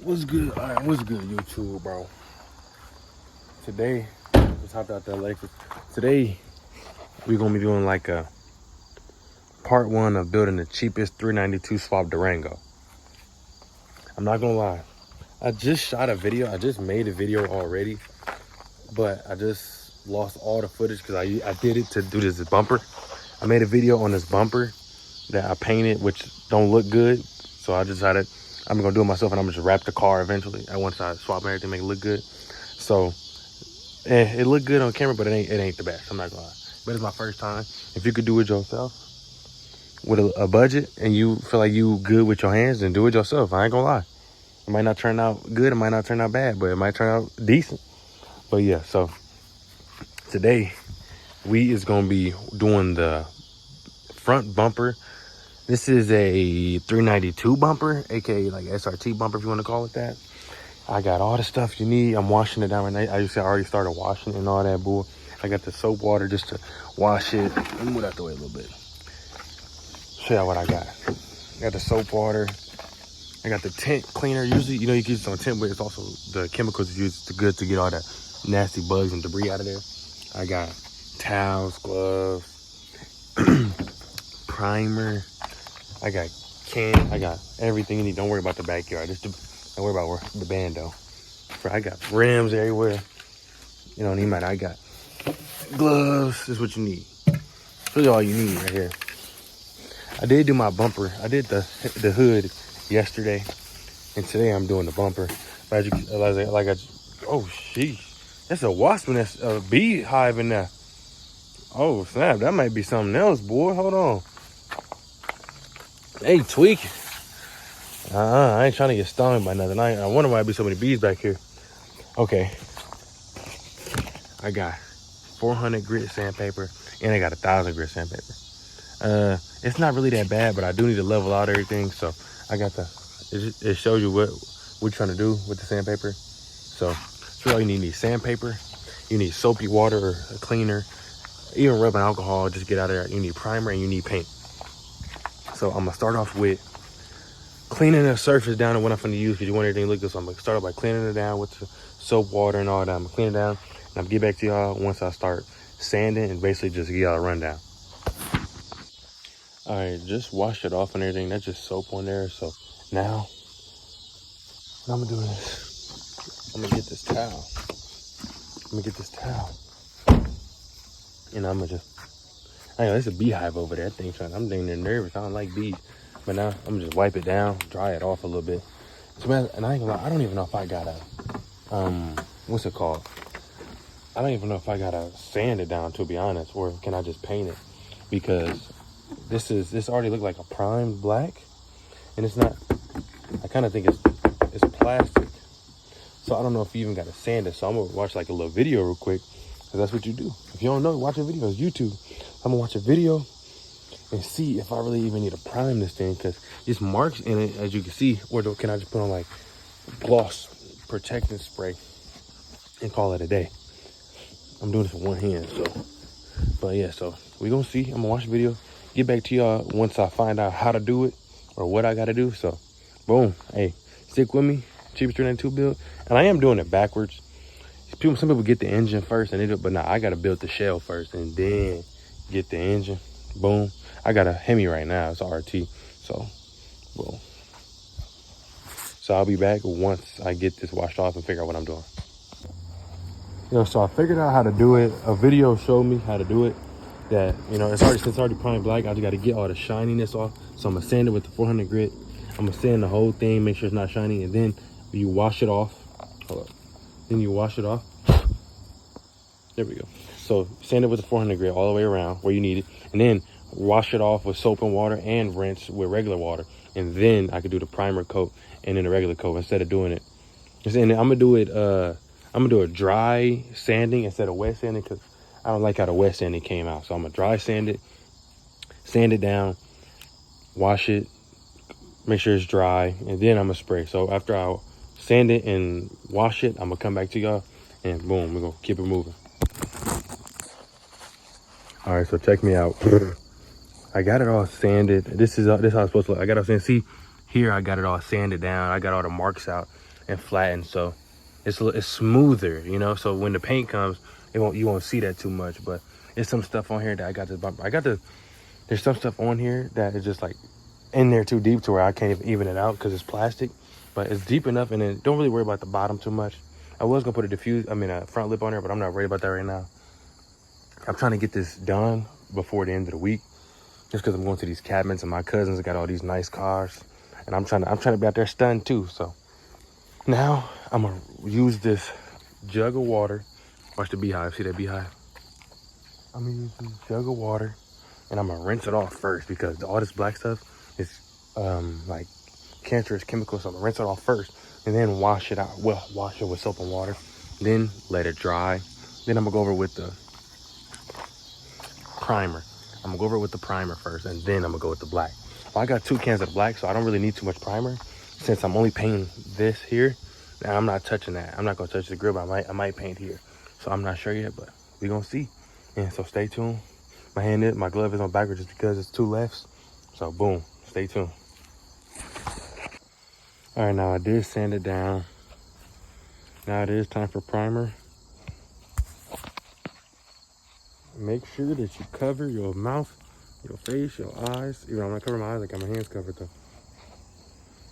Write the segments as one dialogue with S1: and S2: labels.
S1: What's good? All right, what's good, YouTube, bro? Today, just hopped out there late. Today, we're gonna be doing like a part one of building the cheapest 392 swap Durango. I'm not gonna lie, I just shot a video. I just made a video already, but I just lost all the footage because I did it to do this bumper. I made a video on this bumper that I painted, which don't look good. So I decided I'm gonna do it myself, and I'm gonna just wrap the car eventually. Once I swap everything, make it look good. So it looked good on camera, but it ain't the best. I'm not gonna lie. But it's my first time. If you could do it yourself with a budget and you feel like you good with your hands, then do it yourself. I ain't gonna lie. It might not turn out good, it might not turn out bad, but it might turn out decent. But yeah, so today we is gonna be doing the front bumper. This is a 392 bumper, aka like SRT bumper if you want to call it that. I got all the stuff you need. I'm washing it down right now. I already started washing it and all that bull. I got the soap water just to wash it. Let me move out the way a little bit. Show y'all what I got. I got the soap water. I got the tint cleaner. Usually, you know, you can use it on tint, but it's also the chemicals used good to get all that nasty bugs and debris out of there. I got towels, gloves, primer. I got I got everything you need. Don't worry about the backyard. Don't worry about the bando. I got rims everywhere. You don't need mine. I got gloves. This is what you need. This is all you need right here. I did do my bumper. I did the hood yesterday, and today I'm doing the bumper. But oh sheesh, that's a wasp and that's a beehive in there. Oh snap, that might be something else, boy. Hold on. Hey, tweak. I ain't trying to get stung by nothing. I wonder why there be so many bees back here. Okay. I got 400 grit sandpaper and I got 1,000 grit sandpaper. It's not really that bad, but I do need to level out everything. So I got it shows you what we're trying to do with the sandpaper. So all you need sandpaper. You need soapy water or a cleaner, even rubbing alcohol, just get out of there. You need primer and you need paint. So I'm gonna start off with cleaning the surface down and what I'm going to use because you want everything to look good. So I'm going to start off by cleaning it down with the soap, water, and all that. I'm going to clean it down, and I'll get back to y'all once I start sanding and basically just give y'all a rundown. All right, just wash it off and everything. That's just soap on there. So now, what I'm going to do is I'm going to get this towel. And I'm going to just, I know, there's a beehive over there. I'm dang near nervous. I don't like bees. But now I'm gonna just wipe it down, dry it off a little bit. And I ain't gonna lie, I don't even know if I got what's it called? I don't even know if I gotta sand it down, to be honest, or can I just paint it? Because this already looked like a primed black, and it's not. I kind of think it's plastic, so I don't know if you even gotta sand it. So I'm gonna watch like a little video real quick, because that's what you do. If you don't know, watch a video. It's YouTube. I'm gonna watch a video and see if I really even need to prime this thing, because it's marks in it, as you can see. Or can I just put on like gloss protecting spray and call it a day? I'm doing this with one hand, so. But yeah, so we gonna see. I'm gonna watch the video, get back to y'all once I find out how to do it or what I gotta do. So boom, hey, stick with me. Cheapest 392 build, and I am doing it backwards. Some people get the engine first, but nah, I gotta build the shell first and then get the engine. Boom. I got a Hemi right now. It's a RT. So, boom. So I'll be back once I get this washed off and figure out what I'm doing. So I figured out how to do it. A video showed me how to do it. That, since it's already primed black, I just got to get all the shininess off. So I'm going to sand it with the 400 grit. I'm going to sand the whole thing, make sure it's not shiny. And then you wash it off. Hold up. Then you wash it off. There we go. So sand it with the 400 grit all the way around where you need it. And then wash it off with soap and water and rinse with regular water. And then I could do the primer coat and then the regular coat instead of doing it. And I'm gonna do a dry sanding instead of wet sanding, because I don't like how the wet sanding came out. So I'm gonna dry sand it down, wash it, make sure it's dry, and then I'm gonna spray. So after I sand it and wash it, I'm gonna come back to y'all, and boom, we're gonna keep it moving. All right, so check me out. I got it all sanded. This is how it's supposed to look. I got it all sanded. See, here I got it all sanded down. I got all the marks out. and flattened, so it's smoother, you know. So when the paint comes, you won't see that too much. But it's some stuff on here that I got this bumper. There's some stuff on here that is just like in there too deep to where I can't even it out because it's plastic. But it's deep enough, and then don't really worry about the bottom too much. I was gonna put a front lip on there, but I'm not worried about that right now. I'm trying to get this done before the end of the week, just because I'm going to these cabins and my cousins got all these nice cars, and I'm trying to be out there stunned too. So now I'm gonna use this jug of water. Watch the beehive. See that beehive? I'm gonna use this jug of water, and I'm gonna rinse it off first because all this black stuff is like cancerous chemicals. So I'm gonna rinse it off first, and then wash it out. Well, wash it with soap and water, then let it dry. Then I'm gonna go over with the primer. I'm gonna go over it with the primer first, and then I'm gonna go with the black. Well, I got 2 cans of black, so I don't really need too much primer since I'm only painting this here. Now I'm not touching that. I'm not gonna touch the grill, but I might paint here. So I'm not sure yet, but we gonna see. And so stay tuned. My glove is on backwards just because it's 2 lefts. So boom, stay tuned. All right, now I did sand it down. Now it is time for primer. Make sure that you cover your mouth, your face, your eyes. Even though I'm not covering my eyes, I got my hands covered though.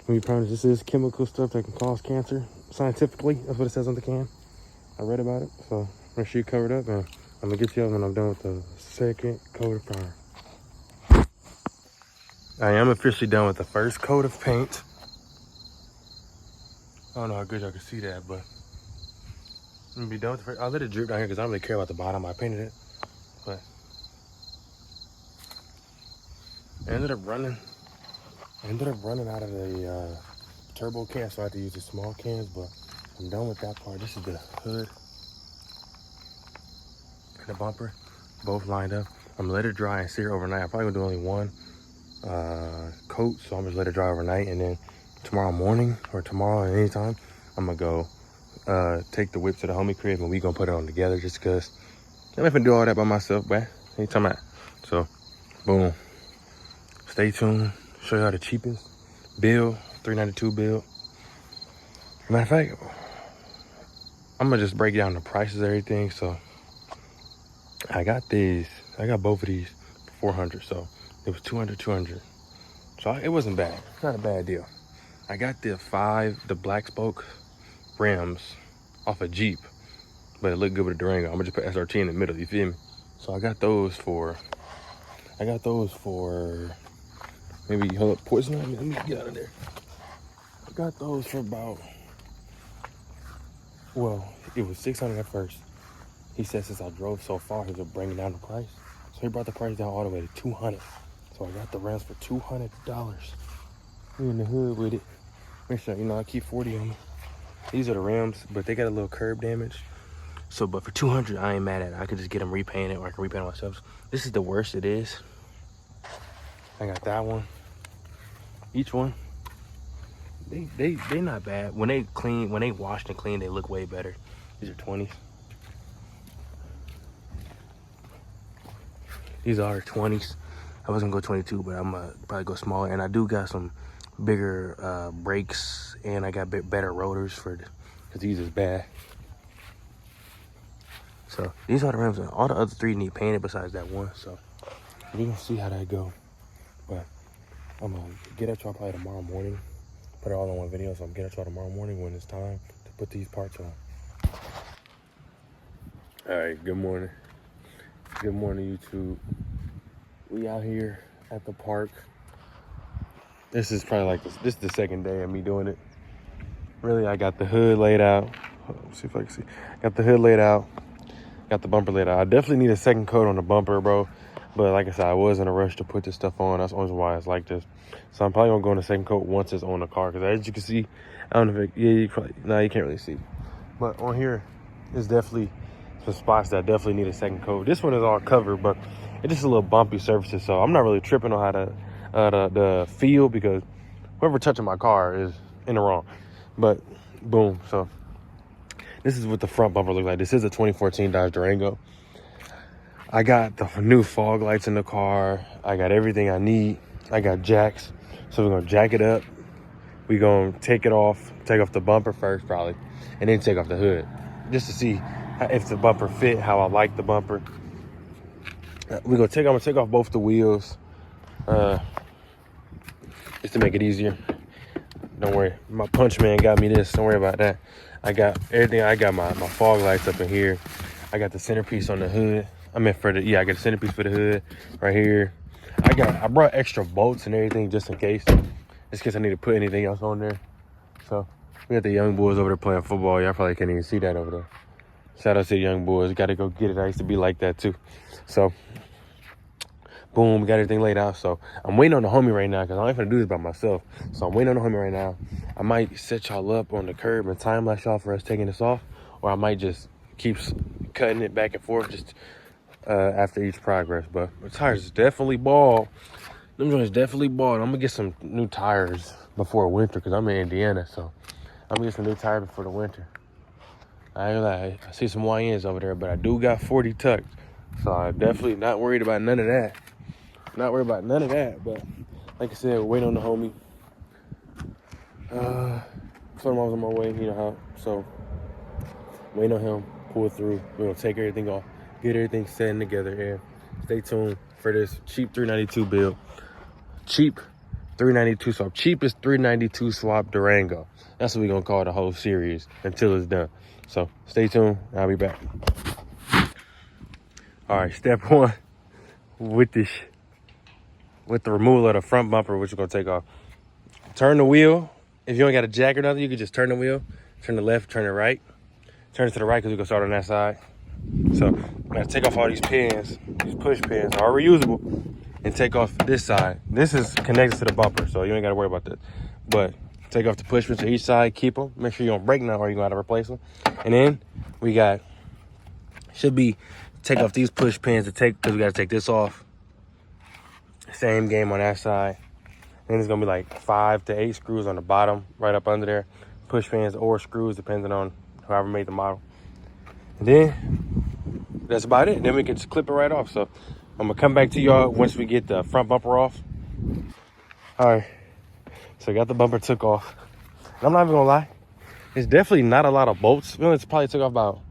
S1: When you primer, this is chemical stuff that can cause cancer. Scientifically, that's what it says on the can. I read about it, so make sure you cover it up, and I'm gonna get you up when I'm done with the second coat of primer. I am officially done with the first coat of paint. I don't know how good y'all can see that, but I'm gonna be done with the first. I'll let it drip down here because I don't really care about the bottom. I painted it, but I ended up running out of the turbo can, so I had to use the small cans, but I'm done with that part. This is the hood and the bumper, both lined up. I'm gonna let it dry and sear overnight. I'm probably gonna do only one coat, so I'm just let it dry overnight, and then tomorrow morning or tomorrow at any time, I'm gonna go take the whip to the homie crib, and we gonna put it on together just because I'm not gonna do all that by myself, but anytime so boom. Stay tuned. Show y'all the cheapest build, $392 build. Matter of fact, I'm gonna just break down the prices of everything. So I got both of these for $400. So it was $200. So it wasn't bad. Not a bad deal. I got the black spoke rims off a Jeep, but it looked good with a Durango. I'm gonna just put SRT in the middle. You feel me? So I got those for maybe, hold up, poison. Let me get out of there. I got those for about, well, it was $600 at first. He said since I drove so far, he was bringing down the price. So he brought the price down all the way to $200. So I got the rims for $200. We in the hood with it. Make sure, I keep 40 on them. These are the rims, but they got a little curb damage. So, but for $200, I ain't mad at it. I could just get them repainted, or I can repaint it myself. This is the worst it is. I got that one. Each one, they not bad. When they washed and clean, they look way better. These are 20s. These are 20s. I was gonna go 22, but I'm gonna probably go smaller. And I do got some bigger brakes, and I got better rotors because these is bad. So these are the rims, and all the other 3 need painted besides that one. So we're gonna see how that go. But I'm gonna get at y'all probably tomorrow morning. Put it all in one video, so I'm gonna get at y'all tomorrow morning when it's time to put these parts on. All right, good morning. Good morning, YouTube. We out here at the park. This is probably this is the second day of me doing it. Really, I got the hood laid out. Let's see if I can see. Got the hood laid out. Got the bumper laid out. I definitely need a second coat on the bumper, bro. But like I said, I was in a rush to put this stuff on. That's the only why it's like this. So I'm probably gonna go on the second coat once it's on the car. Because as you can see, I don't know if you can't really see. But on here, it's definitely some spots that definitely need a second coat. This one is all covered, but it's just a little bumpy surfaces. So I'm not really tripping on how the feel, because whoever touching my car is in the wrong. But boom, so this is what the front bumper looks like. This is a 2014 Dodge Durango. I got the new fog lights in the car. I got everything I need. I got jacks. So we're gonna jack it up, we gonna take off the bumper first probably, and then take off the hood, just to see if the bumper fit how I like the bumper. I'm gonna take off both the wheels, just to make it easier. Don't worry, my punch man got me this. Don't worry about that. I got everything. I got my fog lights up in here. I got the centerpiece on the hood. I got the centerpiece for the hood right here. I brought extra bolts and everything just in case I need to put anything else on there. So we got the young boys over there playing football. Y'all probably can't even see that over there. Shout out to the young boys. Got to go get it. I used to be like that too. So boom, we got everything laid out. So I'm waiting on the homie right now because I ain't gonna do this by myself. So I'm waiting on the homie right now. I might set y'all up on the curb and time lapse y'all for us taking this off, or I might just keep cutting it back and forth just after each progress. But the tires is definitely bald. Them joints definitely bald. I'm gonna get some new tires before winter because I'm in Indiana. So I'm gonna get some new tires before the winter. I ain't lie, I see some YNs over there, but I do got 40 tucked. So I'm definitely not worried about none of that. Not worried about none of that, but like I said, waiting on the homie. Told him I was on my way, you know how. So waiting on him, pull through. We're gonna take everything off, get everything set together, and stay tuned for this cheap 392 build. Cheap 392 swap. Cheapest 392 swap Durango. That's what we're gonna call the whole series until it's done. So stay tuned. I'll be back. All right, step one with the removal of the front bumper, which we're gonna take off. Turn the wheel. If you ain't got a jack or nothing, you can just turn the wheel. Turn the left, turn it right. Turn it to the right because we're gonna start on that side. So I'm gonna take off all these pins. These push pins are reusable, and take off this side. This is connected to the bumper, so you ain't gotta worry about that. But take off the push pins to each side, keep them. Make sure you don't break none or you're gonna have to replace them. And then we got, take off these push pins because we gotta take this off. Same game on that side. Then it's gonna be like 5 to 8 screws on the bottom, right up under there. Push pins or screws, depending on whoever made the model. And then that's about it. Then we can just clip it right off. So I'm gonna come back to y'all once we get the front bumper off. All right, so I got the bumper took off. And I'm not even gonna lie, it's definitely not a lot of bolts. It's probably took off about,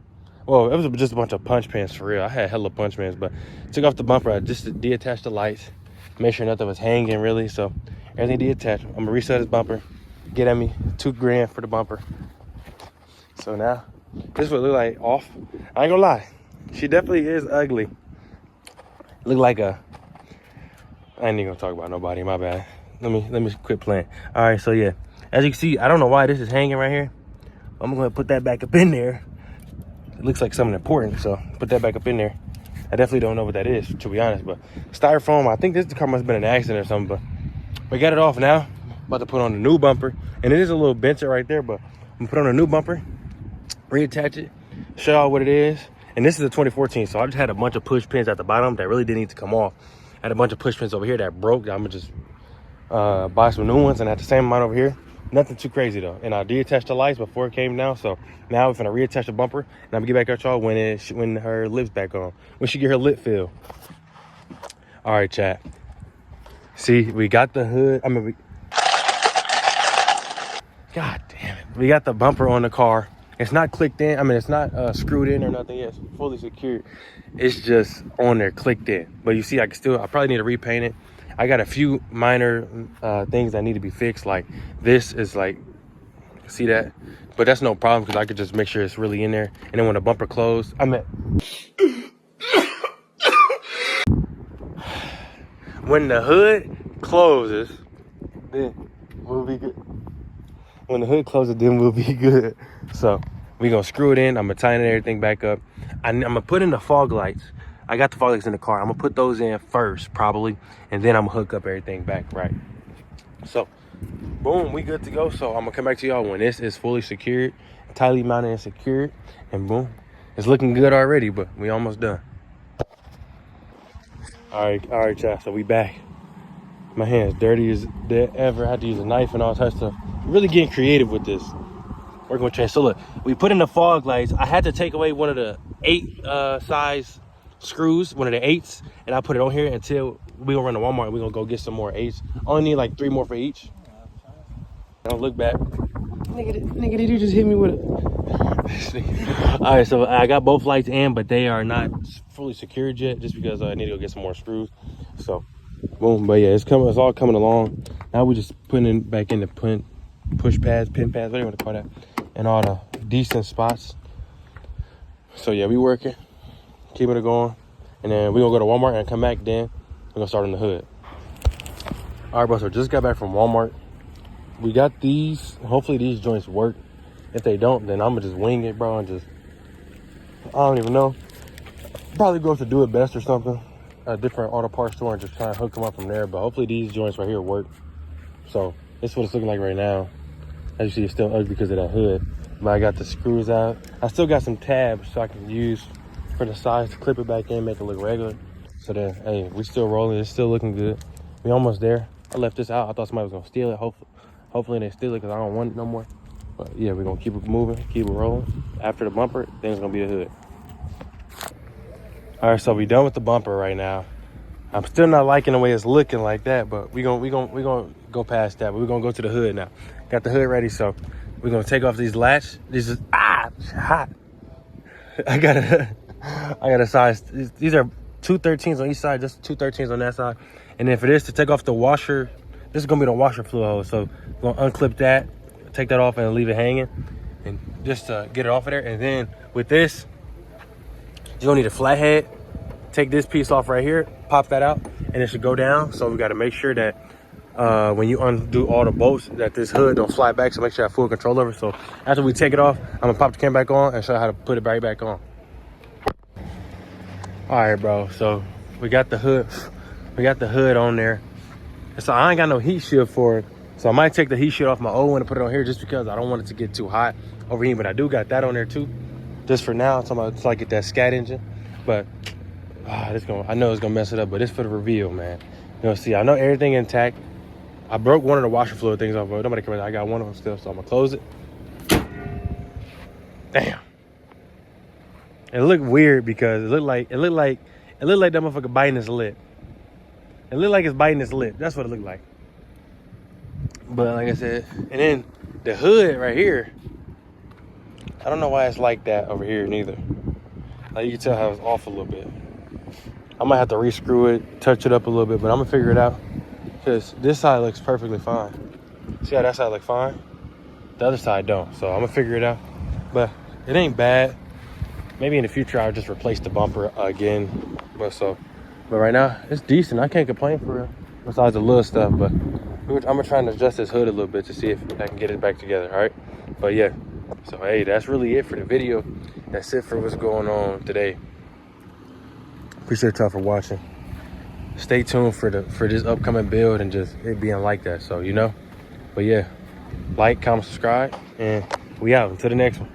S1: well, it was just a bunch of punch pins for real. I had hella punch pins, but took off the bumper. I just deattached the lights, make sure nothing was hanging really. So everything deattached. I'm gonna reset this bumper, get at me $2,000 for the bumper. So now this is what it look like off. I ain't gonna lie, she definitely is ugly. Look like I ain't even gonna talk about nobody, my bad. Let me quit playing. All right, so yeah, as you can see, I don't know why this is hanging right here. I'm gonna put that back up in there. It looks like something important, so put that back up in there. I definitely don't know what that is, to be honest, but styrofoam, I think this car must have been an accident or something, but we got it off now. About to put on a new bumper, and it is a little bent right there, but I'm gonna put on a new bumper, reattach it, show y'all what it is. And this is a 2014, so I just had a bunch of push pins at the bottom that really didn't need to come off. I had a bunch of push pins over here that broke. I'm gonna just buy some new ones, and at the same amount over here. Nothing too crazy though. And I deattached the lights before it came down, so now we're gonna reattach the bumper, and I'm gonna get back at y'all when her lip's back on, when she get her lip filled. All right, chat. See, we got the hood. God damn it. We got the bumper on the car. It's not clicked in. I mean, it's not screwed in or nothing yet. It's fully secured. It's just on there, clicked in. But you see, I probably need to repaint it. I got a few minor things that need to be fixed. Like this is like, see that? But that's no problem because I could just make sure it's really in there. And then when the bumper closed, when the hood closes, then we'll be good. When the hood closes, then we'll be good. So we're gonna screw it in. I'm gonna tighten everything back up. I'm gonna put in the fog lights. I got the fog lights in the car. I'm gonna put those in first, probably, and then I'm gonna hook up everything back right. So, boom, we good to go. So I'm gonna come back to y'all when this is fully secured, tightly mounted and secured, and boom, it's looking good already, but we almost done. All right, chat. So we back. My hands dirty as ever. I had to use a knife and all types of stuff. Really getting creative with this. Working with trains. So look, we put in the fog lights. I had to take away one of the 8 size screws, one of the 8s, and I put it on here until we gonna run to Walmart and we're gonna go get some more 8s. Only need like 3 more for each. I'll look back. Nigga, did you just hit me with a... All right, so I got both lights in, but they are not fully secured yet, just because I need to go get some more screws. So, boom. But yeah, it's all coming along. Now we're just putting it back in the push pads, pin pads, whatever you want to call that, and all the decent spots. So yeah, we working, keeping it going, and then we're gonna go to Walmart and come back. Then we're gonna start on the hood. All right, bro. So just got back from Walmart. We got these. Hopefully these joints work. If they don't, then I'm gonna just wing it, bro, and just, I don't even know. Probably go to Do It Best or something, a different auto parts store, and just try and hook them up from there. But hopefully these joints right here work. So this is what it's looking like right now. As you see, it's still ugly because of that hood. But I got the screws out. I still got some tabs so I can use for the sides to clip it back in, make it look regular. So then, hey, we still rolling. It's still looking good. We almost there. I left this out. I thought somebody was gonna steal it. Hopefully they steal it because I don't want it no more. But yeah, we're gonna keep it moving, keep it rolling. After the bumper, then it's gonna be the hood. All right, so we done with the bumper right now. I'm still not liking the way it's looking like that, but we gonna go past that. But we're gonna go to the hood now. Got the hood ready, so we're gonna take off these latch. These is hot. I got a size. These are 213s on each side, just 213s on that side. And then for this to take off the washer, this is gonna be the washer fluid hose. So we're gonna unclip that, take that off, and leave it hanging, and just get it off of there. And then with this, you're gonna need a flathead. Take this piece off right here, pop that out, and it should go down. So we got to make sure that when you undo all the bolts, that this hood don't fly back. So make sure I have full control over it. So after we take it off, I'm gonna pop the cam back on and show you how to put it right back on. All right, bro. So we got the hood. We got the hood on there. So I ain't got no heat shield for it. So I might take the heat shield off my old one and put it on here just because I don't want it to get too hot over here. But I do got that on there too, just for now. Until I get that Scat engine. But I know it's gonna mess it up, but it's for the reveal, man. You know, see, I know everything intact. I broke one of the washer fluid things off, but nobody cares. I got one of them still, so I'm gonna close it. Damn. It looked weird because it looked like that motherfucker biting his lip. It looked like it's biting his lip. That's what it looked like. But like I said, and then the hood right here, I don't know why it's like that over here neither. Like you can tell how it's off a little bit. I might have to rescrew it, touch it up a little bit, but I'm gonna figure it out. Because this side looks perfectly fine. See how that side looks fine? The other side don't, so I'm gonna figure it out. But it ain't bad. Maybe in the future I'll just replace the bumper again. But right now, it's decent. I can't complain for real. Besides the little stuff, but I'm gonna try and adjust this hood a little bit to see if I can get it back together, all right? But yeah, so hey, that's really it for the video. That's it for what's going on today. Appreciate y'all for watching. Stay tuned for this upcoming build and just it being like that. So, you know, but yeah, like, comment, subscribe, and we out until the next one.